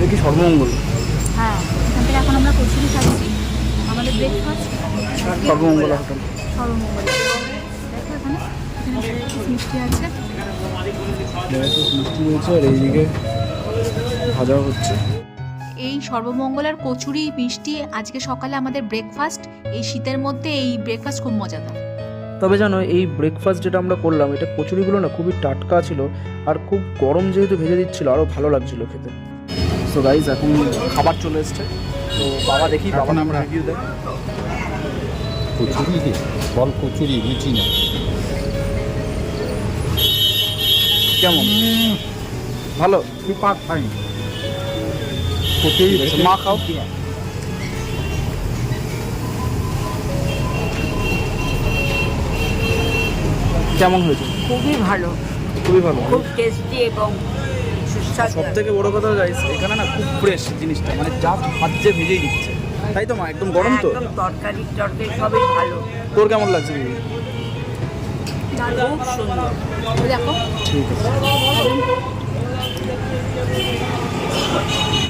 এটা কি সর্বমঙ্গল? হ্যাঁ, এখান থেকে এখন আমরা কচুরি খাচ্ছি। আমাদের ব্রেকফাস্ট সর্বমঙ্গল হোটেল। সর্বমঙ্গল। দেখো এখানে মিষ্টি আছে। মিষ্টি রয়েছে আর এইদিকে ভাজা হচ্ছে। এই সর্বমঙ্গলার কচুরি মিষ্টি আজকে সকালে আমাদের ব্রেকফাস্ট। এই শীতের মধ্যে এই ব্রেকফাস্ট খুব মজাদার। তবে জানো, এই ব্রেকফাস্ট যেটা আমরা করলাম, এটা কচুরিগুলো না খুবই টাটকা ছিল, আর খুব গরম যেহেতু ভেজে দিচ্ছিল আরও ভালো লাগছিল খেতে। সো গাইজ, এখন খাবার চলে এসছে, তো বাবা দেখি বাবা আমরা রিভিউ দেয়। কচুরি দিয়ে বল, কচুরি লুচি না। কেমন? ভালো? Super fine kachori. মা খাও। কেমন হয়েছে? খুবই ভালো, খুবই ভালো। খুব টেস্টি এবং সুস্বাদু। সব থেকে বড় কথা গাইস, এখানে না খুব ফ্রেশ জিনিসটা, মানে জাস্ট ভাজছে ভেজেই দিচ্ছে, তাই তো মা? একদম গরম তো? একদম তরকারি সবই ভালো, তোর কেমন লাগছে দিদি? খুব সুন্দর। দেখো ঠিক আছে।